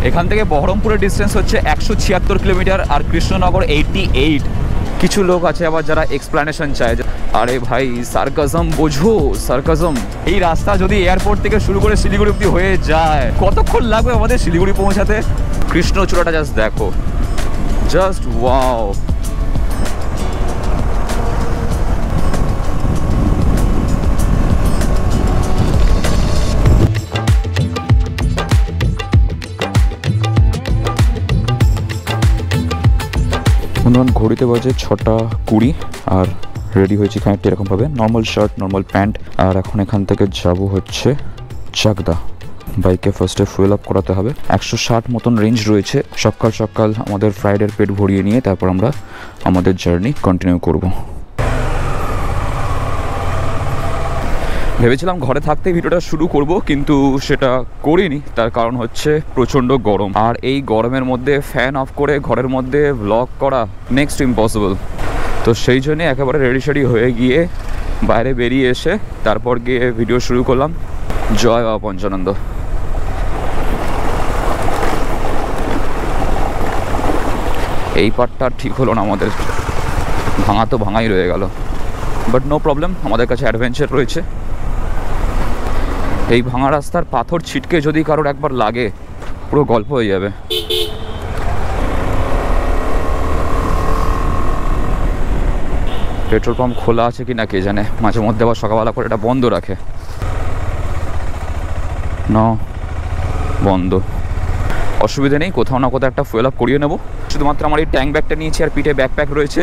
এখান থেকে বহরমপুরের ডিস্টেন্স হচ্ছে 176 কিলোমিটার আর কৃষ্ণনগর 88। কিছু লোক আছে আবার যারা এক্সপ্লানেশন চায়, আরে ভাই সার্কাজম বোঝো, সার্কাজম। এই রাস্তা যদি এয়ারপোর্ট থেকে শুরু করে শিলিগুড়ি অব্দি হয়ে যায়, কতক্ষণ লাগবে আমাদের শিলিগুড়ি পৌঁছাতে? কৃষ্ণচূড়াটা জাস্ট দেখো, জাস্ট ওয়াও। ঘড়িতে বাজে 6:20 আর রেডি হয়েছি খানিকটা এরকমভাবে, নর্মাল শার্ট, নর্মাল প্যান্ট। আর এখন এখান থেকে যাব হচ্ছে চাকদা। বাইকে ফার্স্টে ফুয়েল আপ করাতে হবে। 160 মতন রেঞ্জ রয়েছে। সকাল সকাল আমাদের ফ্রাইডের পেট ভরিয়ে নিয়ে তারপর আমরা আমাদের জার্নি কন্টিনিউ করব। ভেবেছিলাম ঘরে থাকতেই ভিডিওটা শুরু করব, কিন্তু সেটা করিনি। তার কারণ হচ্ছে প্রচণ্ড গরম, আর এই গরমের মধ্যে ফ্যান অফ করে ঘরের মধ্যে ব্লগ করা নেক্সট ইম্পসিবল। তো সেই জন্যে একেবারে রেডি শেডি হয়ে গিয়ে বাইরে বেরিয়ে এসে তারপর গিয়ে ভিডিও শুরু করলাম। জয় বাবা পঞ্চানন্দ। এই পার্টটা ঠিক হলো না আমাদের, ভাঙা তো ভাঙাই রয়ে গেল, বাট নো প্রবলেম, আমাদের কাছে অ্যাডভেঞ্চার রয়েছে। এই ভাঙা রাস্তার পাথর ছিটকে যদি কারোর একবার লাগে, পুরো গল্প হয়ে যাবে। পেট্রোল পাম্প খোলা আছে কি না কে জানে, মাঝে মধ্যে আবার সকালবেলা করে এটা বন্ধ রাখে। না, বন্ধ। অসুবিধা নেই, কোথাও না কোথাও একটা ফুয়েল আপ করিয়ে নেবো। শুধুমাত্র আমার এই ট্যাঙ্ক ব্যাগটা নিয়েছি, আর পিঠে ব্যাকপ্যাক রয়েছে।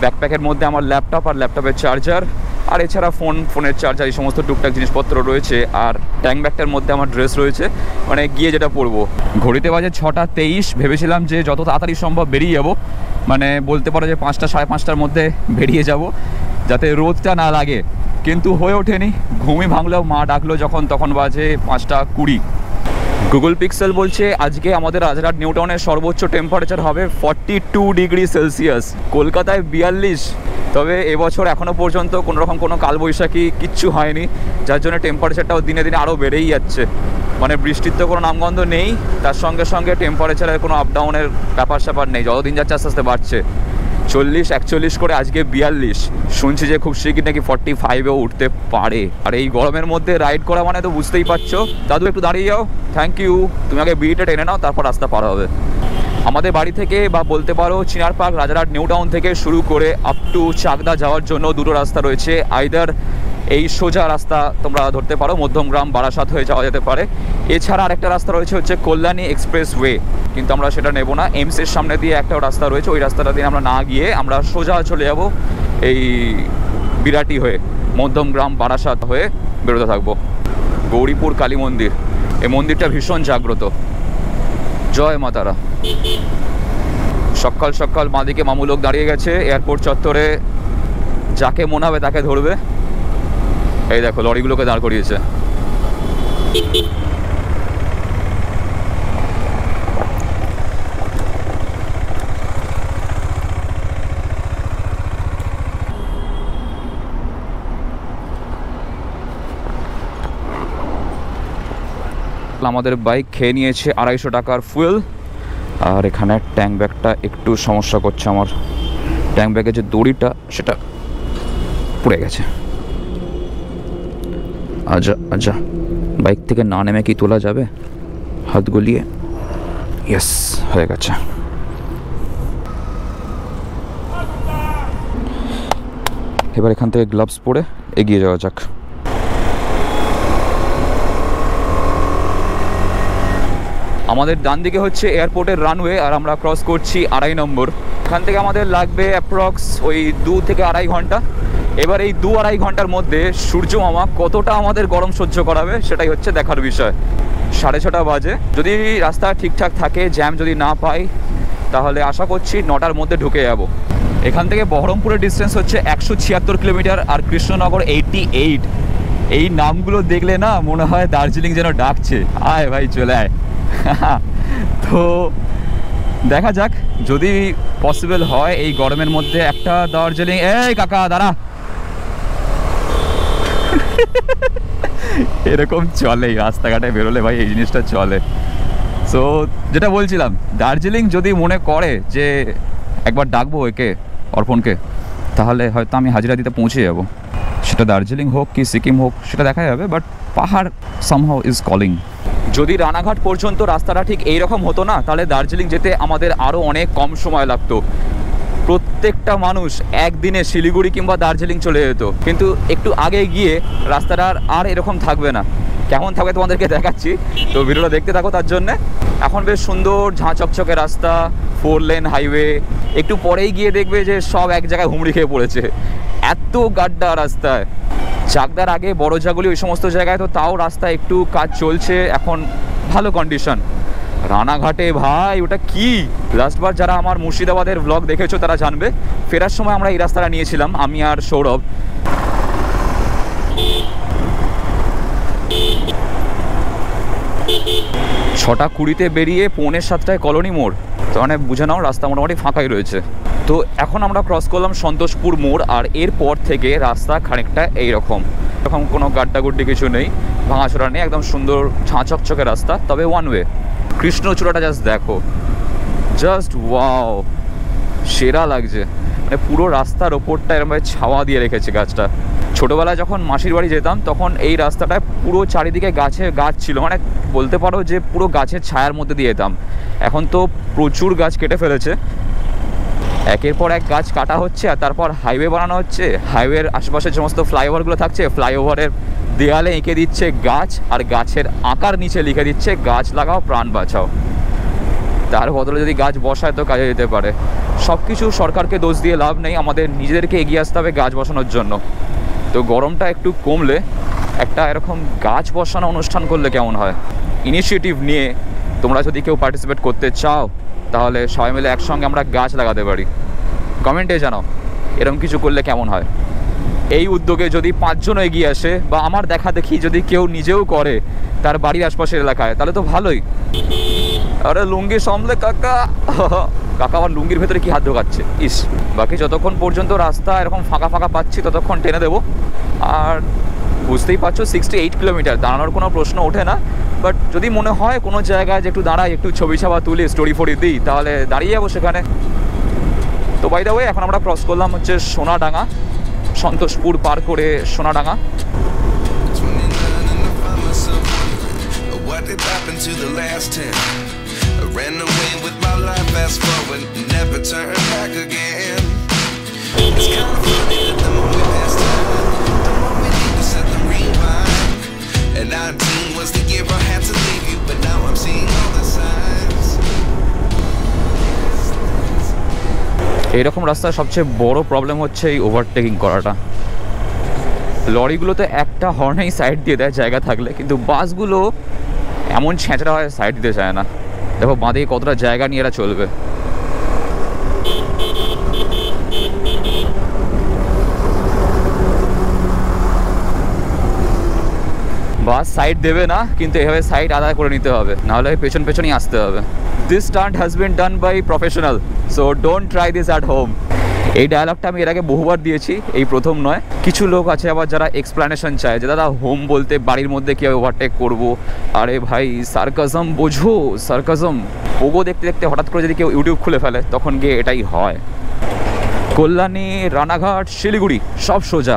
ব্যাকপ্যাকের মধ্যে আমার ল্যাপটপ আর ল্যাপটপের চার্জার, আর এছাড়া ফোনের চার্জার, এই সমস্ত টুকটাক জিনিসপত্র রয়েছে। আর ট্যাঙ্ক ব্যাগটার মধ্যে আমার ড্রেস রয়েছে, মানে গিয়ে যেটা পরবো। ঘড়িতে বাজে 6:23। ভেবেছিলাম যে যত তাড়াতাড়ি সম্ভব বেরিয়ে যাব, মানে বলতে পারো যে 5টা সাড়ে 5টার মধ্যে বেরিয়ে যাব, যাতে রোদটা না লাগে। কিন্তু হয়ে ওঠেনি, ঘুমই ভাঙলেও মা ডাকলো যখন, তখন বাজে 5:20। গুগল পিক্সেল বলছে আজকে আমাদের রাজারহাট নিউ টাউনের সর্বোচ্চ টেম্পারেচার হবে 42 ডিগ্রি সেলসিয়াস। কলকাতায় 42। তবে এবছর এখনও পর্যন্ত কোনোরকম কোনো কালবৈশাখী কিচ্ছু হয়নি, যার জন্য টেম্পারেচারটাও দিনে দিনে আরও বেড়েই যাচ্ছে। মানে বৃষ্টির তো কোনো নামগন্ধ নেই, তার সঙ্গে সঙ্গে টেম্পারেচারের কোনো আপ ডাউনের ব্যাপার স্যাপার নেই। যতদিন যাচ্ছে আস্তে আস্তে বাড়ছে। 40, 41 করে আজকে 42। শুনছি যে খুব শীঘ্র নাকি 45-এও উঠতে পারে। আর এই গরমের মধ্যে রাইড করা মানে তো বুঝতেই পারছো। দাদু একটু দাঁড়িয়ে যাও, থ্যাংক ইউ। তুমি আগে বিড়িটা টেনে নাও, তারপর রাস্তা পার হবে। আমাদের বাড়ি থেকে বা বলতে পারো চিনার পার্ক, রাজারহাট নিউ টাউন থেকে শুরু করে আপ টু চাকদা যাওয়ার জন্য দুটো রাস্তা রয়েছে। আইদার এই সোজা রাস্তা তোমরা ধরতে পারো, মধ্যমগ্রাম বারাসাত হয়ে যাওয়া যেতে পারে। এছাড়া আরেকটা রাস্তা রয়েছে হচ্ছে কল্যাণী এক্সপ্রেস ওয়ে, কিন্তু আমরা সেটা নেব না। এমসের সামনে দিয়ে একটা রাস্তা রয়েছে, ওই রাস্তাটা দিয়ে আমরা না গিয়ে আমরা সোজা চলে যাব এই বিরাটি হয়ে, মধ্যমগ্রাম বারাসাত হয়ে বেরোতে থাকবো। গৌরীপুর কালী মন্দির, এই মন্দিরটা ভীষণ জাগ্রত। জয় মা তারা। সকাল সকাল বাঁদিকে মামু লোক দাঁড়িয়ে গেছে এয়ারপোর্ট চত্বরে, যাকে মনে হবে তাকে ধরবে। এই দেখো লরিগুলোকে দাঁড় করিয়েছে। আমাদের বাইক খেয়ে নিয়েছে 250 টাকার ফুয়েল। আর এখানে ট্যাঙ্ক ব্যাগটা একটু সমস্যা করছে, আমার ট্যাঙ্ক ব্যাগের যে দড়িটা সেটা পড়ে গেছে। আচ্ছা আচ্ছা, বাইক থেকে না নেমে কি তোলা যাবে? হাত গলিয়ে, ইয়েস, হয়ে গেছে। এবার এখান থেকে গ্লাভস পরে এগিয়ে যাওয়া যাক। আমাদের ডান দিকে হচ্ছে এয়ারপোর্টের রানওয়ে, আর আমরা ক্রস করছি 2.5 নম্বর। এখান থেকে আমাদের লাগবে অ্যাপ্রক্স ওই 2 থেকে 2.5 ঘন্টা। এবার এই 2-2.5 ঘন্টার মধ্যে সূর্য মামা কতটা আমাদের গরম সহ্য করাবে সেটাই হচ্ছে দেখার বিষয়। 6:30 বাজে। যদি রাস্তা ঠিকঠাক থাকে, জ্যাম যদি না পাই, তাহলে আশা করছি 9টার মধ্যে ঢুকে যাব। এখান থেকে বহরমপুরের ডিস্টেন্স হচ্ছে 176 কিলোমিটার আর কৃষ্ণনগর 88। এই নামগুলো দেখলে না মনে হয় দার্জিলিং যেন ডাকছে, আয় ভাই চলে আয়। তো দেখা যাক, যদি পসিবল হয় এই গরমের মধ্যে একটা দার্জিলিং। এই কাকা দাঁড়া, এরকম চলে রাস্তাঘাটে বেরোলে ভাই, এই জিনিসটা চলে। সো সো যেটা বলছিলাম, দার্জিলিং যদি মনে করে যে একবার ডাকবো একে, অর্পণকে, তাহলে হয়তো আমি হাজিরা দিতে পৌঁছে যাব। সেটা দার্জিলিং হোক কি সিকিম হোক সেটা দেখা যাবে, বাট পাহাড় সামহাউ ইজ কলিং। যদি রানাঘাট পর্যন্ত রাস্তাটা ঠিক এইরকম হতো না, তাহলে দার্জিলিং যেতে আমাদের আরও অনেক কম সময় লাগতো। প্রত্যেকটা মানুষ একদিনে শিলিগুড়ি কিংবা দার্জিলিং চলে যেত, কিন্তু একটু আগে গিয়ে রাস্তাটা আর এরকম থাকবে না। কেমন থাকবে তোমাদেরকে দেখাচ্ছি, তো ভিডিওটা দেখতে থাকো। তার জন্যে এখন বেশ সুন্দর ঝাঁ চকচকে রাস্তা, 4 লেন হাইওয়ে। একটু পরেই গিয়ে দেখবে যে সব এক জায়গায় হুমড়ি খেয়ে পড়েছে, এত গাড্ডা রাস্তায়। চাকদার আগে বড়জাগুলি ওই সমস্ত জায়গায় তো তাও রাস্তা একটু কাজ চলছে, এখন ভালো কন্ডিশন। রানাঘাটে ভাই ওটা কি, লাস্টবার যারা আমার মুর্শিদাবাদের ব্লগ দেখেছো তারা জানবে। ফেরার সময় আমরা এই রাস্তাটা নিয়েছিলাম, আমি আর সৌরভ। 6:20 বেরিয়ে 6:45 কলোনি মোড়, তো মানে বুঝে নাও রাস্তা মোটামুটি ফাঁকাই রয়েছে। তো এখন আমরা ক্রস করলাম সন্তোষপুর মোড়, আর এরপর থেকে রাস্তা খানিকটা এইরকম, এরকম কোনো গাড্ডাগুড্ডি কিছু নেই, ভাঙাচোরা নেই, একদম সুন্দর ঝাঁ চকচকে রাস্তা, তবে ওয়ান ওয়ে। কৃষ্ণচূড়াটা জাস্ট দেখো, জাস্ট ওয়াও, সেরা লাগছে। মানে পুরো রাস্তার ওপরটা এরকমভাবে ছাওয়া দিয়ে রেখেছে গাছটা। ছোটোবেলায় যখন মাসির বাড়ি যেতাম তখন এই রাস্তাটায় পুরো চারিদিকে গাছ ছিল, মানে বলতে পারো যে পুরো গাছের ছায়ার মধ্যে দিয়ে যেতাম। এখন তো প্রচুর গাছ কেটে ফেলেছে, একের পর এক গাছ কাটা হচ্ছে, আর তারপর হাইওয়ে বানানো হচ্ছে। হাইওয়ের আশেপাশে সমস্ত ফ্লাইওভারগুলো থাকছে, ফ্লাইওভারের দেয়ালে এঁকে দিচ্ছে গাছ, আর গাছের আকার নিচে লিখে দিচ্ছে গাছ লাগাও প্রাণ বাঁচাও। তার বদলে যদি গাছ বসায় তো কাজে যেতে পারে। সব কিছু সরকারকে দোষ দিয়ে লাভ নেই, আমাদের নিজেদেরকে এগিয়ে আসতে হবে গাছ বসানোর জন্য। তো গরমটা একটু কমলে একটা এরকম গাছ বসানো অনুষ্ঠান করলে কেমন হয়? ইনিশিয়েটিভ নিয়ে তোমরা যদি কেউ পার্টিসিপেট করতে চাও, তাহলে সবাই মিলে একসঙ্গে আমরা গাছ লাগাতে পারি। কমেন্টে জানাও এরকম কিছু করলে কেমন হয়। এই উদ্যোগে যদি 5 জন এগিয়ে আসে, বা আমার দেখা দেখি যদি কেউ নিজেও করে তার বাড়ির আশপাশের এলাকায়, তাহলে তো ভালোই। আরে লুঙ্গি সামলে কাকা, কাকা আবার লুঙ্গির ভেতরে কি হাত ঢোকাচ্ছে, ইস। বাকি যতক্ষণ পর্যন্ত রাস্তা এরকম ফাঁকা ফাঁকা পাচ্ছি ততক্ষণ টেনে দেবো। আর বুঝতেই পারছো 68 কিলোমিটার, দাঁড়ানোর কোনো প্রশ্ন ওঠে না। বাট যদি মনে হয় কোনো জায়গায় যে একটু দাঁড়াই, একটু ছবি ছাবা তুলি, স্টোরি ফোরি দিই, তাহলে দাঁড়িয়ে যাবো সেখানে। তো বাই দ্য ওয়ে এখন আমরা ক্রস করলাম হচ্ছে সোনাডাঙ্গা, সন্তোষপুর পার করে সোনাডাঙ্গা। এইরকম রাস্তায় সবচেয়ে বড় প্রবলেম হচ্ছে এই ওভারটেকিং করাটা। লরিগুলোতে একটা হর্নেই সাইড দিয়ে দেয় জায়গা থাকলে, কিন্তু বাসগুলো এমন ছেঁচড়া হয় সাইড দিতে চায় না। দেখো বাঁধে কতটা জায়গা নিয়ে এরা চলবে। বাস সাইড দেবে না, কিন্তু এভাবে সাইড আদায় করে নিতে হবে, নাহলে পেছন পেছনই আসতে হবে। This stunt has been done by professional, so don't try this at home. এই ডায়ালগটা আমি এর আগে বহুবার দিয়েছি, এই প্রথম নয়। কিছু লোক আছে আবার যারা এক্সপ্লেনেশন চায় যে দাদা হোম বলতে বাড়ির মধ্যে কীভাবে ওভারটেক করবো। আরে ভাই সার্কাজম বোঝো, সার্কাজম। ওগো দেখতে দেখতে হঠাৎ করে যদি কেউ ইউটিউব খুলে ফেলে তখন গিয়ে এটাই হয়। কল্যাণী, রানাঘাট, শিলিগুড়ি সব সোজা।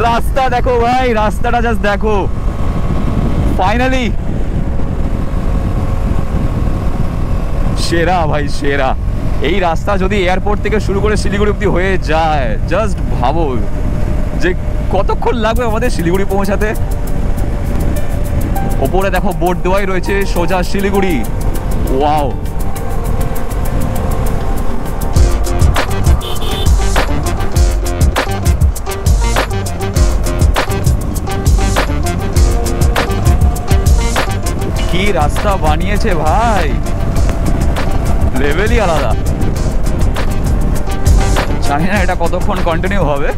রাস্তা দেখো ভাই, রাস্তাটা জাস্ট দেখো, ফাইনালি সেরা ভাই সেরা। এই রাস্তা যদি এয়ারপোর্ট থেকে শুরু করে শিলিগুড়ি অব্দি হয়ে যায়, জাস্ট ভাবো যে কতক্ষণ লাগবে আমাদের শিলিগুড়ি পৌঁছাতে। ওপরে দেখো বোর্ড দেওয়াই রয়েছে সোজা শিলিগুড়ি। ওয়াও, কি রাস্তা বানিয়েছে ভাই, লেভেলই আলাদা। জানি না এটা কতক্ষণ কন্টিনিউ হবে,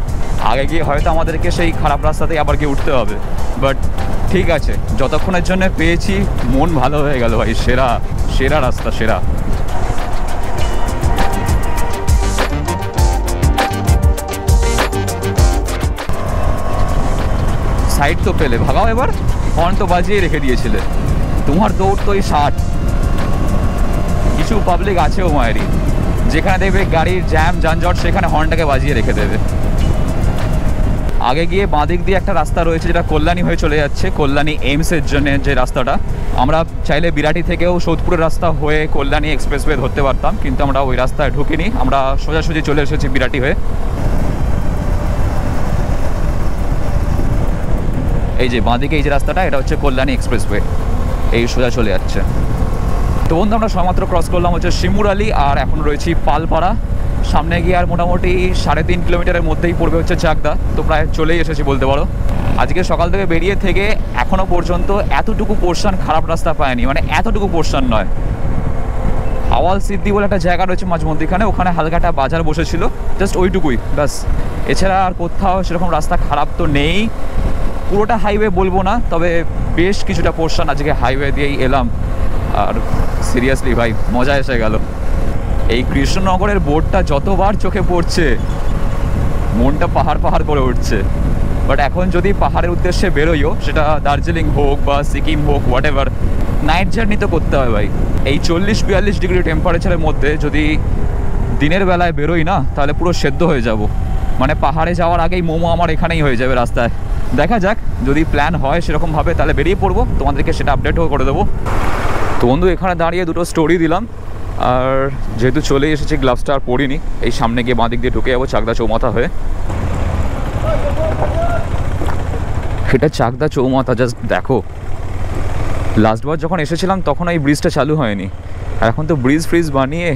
আগে গিয়ে হয়তো আমাদেরকে সেই খারাপ রাস্তাতেই আবার গিয়ে উঠতে হবে। বাট ঠিক আছে, যতক্ষণের জন্য পেয়েছি মন ভালো হয়ে গেল ভাই। সেরা সেরা রাস্তা, সেরা। সাইড তো পেলে, ভাগাও এবার। হর্ন তো বাজিয়ে রেখে দিয়েছিলে, তোমার দৌড় তো এই 60। কিছু পাবলিক আছেও মায়েরই, যেখানে দেখবে গাড়ির জ্যাম যানজট সেখানে হর্নটাকে বাজিয়ে রেখে দেবে। আগে গিয়ে বাঁ দিক দিয়ে একটা রাস্তা রয়েছে যেটা কল্যাণী হয়ে চলে যাচ্ছে, কল্যাণী এইমসের জন্য যে রাস্তাটা। আমরা চাইলে বিরাটি থেকেও সোদপুরের রাস্তা হয়ে কল্যাণী এক্সপ্রেসওয়ে ধরতে পারতাম, কিন্তু আমরা ওই রাস্তায় ঢুকিনি, আমরা সোজাসুজি চলে এসেছি বিরাটি হয়ে। এই যে বাঁ দিকে এই যে রাস্তাটা, এটা হচ্ছে কল্যাণী এক্সপ্রেসওয়ে, এই সোজা চলে যাচ্ছে। তো বন্ধু আমরা সবেমাত্র ক্রস করলাম হচ্ছে শিমুরালি, আর এখন রয়েছি পালপাড়া। সামনে গিয়ে আর মোটামুটি 3.5 কিলোমিটারের মধ্যেই পড়বে হচ্ছে চাকদা। তো প্রায় চলেই এসেছি বলতে পারো। আজকে সকাল থেকে বেরিয়ে থেকে এখনও পর্যন্ত এতটুকু পোর্শন খারাপ রাস্তা পায়নি, মানে এতটুকু পোর্শন নয়। আওয়াল সিদ্ধি বলে একটা জায়গা রয়েছে মাঝমধ্যিখানে, ওখানে হালকা একটা বাজার বসেছিল, জাস্ট ওইটুকুই ব্যাস। এছাড়া আর কোথাও সেরকম রাস্তা খারাপ তো নেই। পুরোটা হাইওয়ে বলবো না, তবে বেশ কিছুটা পোর্শন আজকে হাইওয়ে দিয়েই এলাম। আর সিরিয়াসলি ভাই মজা এসে গেল। এই কৃষ্ণনগরের বোর্ডটা যতবার চোখে পড়ছে মনটা পাহাড় পাহাড় করে উঠছে। বাট এখন যদি পাহাড়ের উদ্দেশ্যে বেরোইও, সেটা দার্জিলিং হোক বা সিকিম হোক, হোয়াট এভার, নাইট জার্নি তো করতে হয় ভাই। এই 40-42 ডিগ্রি টেম্পারেচারের মধ্যে যদি দিনের বেলায় বেরোই না, তাহলে পুরো সেদ্ধ হয়ে যাব। মানে পাহাড়ে যাওয়ার আগেই মোমো আমার এখানেই হয়ে যাবে রাস্তায়। দেখা যাক, যদি প্ল্যান হয় সেরকমভাবে তাহলে বেরিয়ে পড়বো, তোমাদেরকে সেটা আপডেটও করে দেবো। তো বন্ধু এখানে দাঁড়িয়ে দুটো স্টোরি দিলাম, আর যেহেতু চলে এসেছি গ্লাভসটা আর পরিনি। এই সামনে গিয়ে বাঁ দিক দিয়ে ঢুকে যাবো চাকদা চৌমাথা হয়ে। এটা চাকদা চৌমাথা, জাস্ট দেখো। লাস্টবার যখন এসেছিলাম তখন এই ব্রিজটা চালু হয়নি, আর এখন তো ব্রিজ বানিয়ে,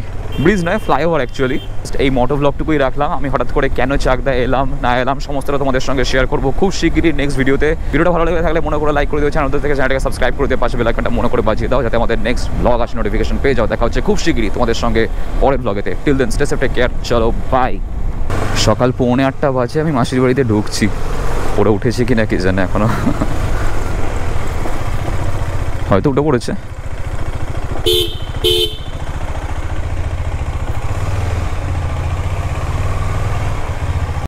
ব্রিজ নয় ফ্লাইওভার অ্যাকচুয়ালি। এই মোটো ব্লগটুকুই রাখলাম। আমি হঠাৎ করে কেন চাকদা এলাম না এলাম সমস্তটা তোমাদের সঙ্গে শেয়ার করবো খুব শিগগিরই নেক্সট ভিডিওতে। ভিডিওটা ভালো লেগে থাকলে মনে করে লাইক করে দিও, চ্যানেল থেকে চ্যানেলটাকে সাবস্ক্রাইব করে দিয়ে পাশে বেল আইকনটা মনে করে বাজিয়ে দাও, যাতে আমাদের নেক্সট ব্লগ আসে নোটিফিকেশন পেয়ে যাও। দেখা হচ্ছে খুব শিগগিরই তোমাদের সঙ্গে পরের ব্লগেতে। Till then stay safe, take care, চলো বাই। সকাল 7:45 বাজে, আমি মাসির বাড়িতে ঢুকছি। ওরা উঠেছে কিনা কি জানে এখনো, হয়তো উঠে পড়েছে।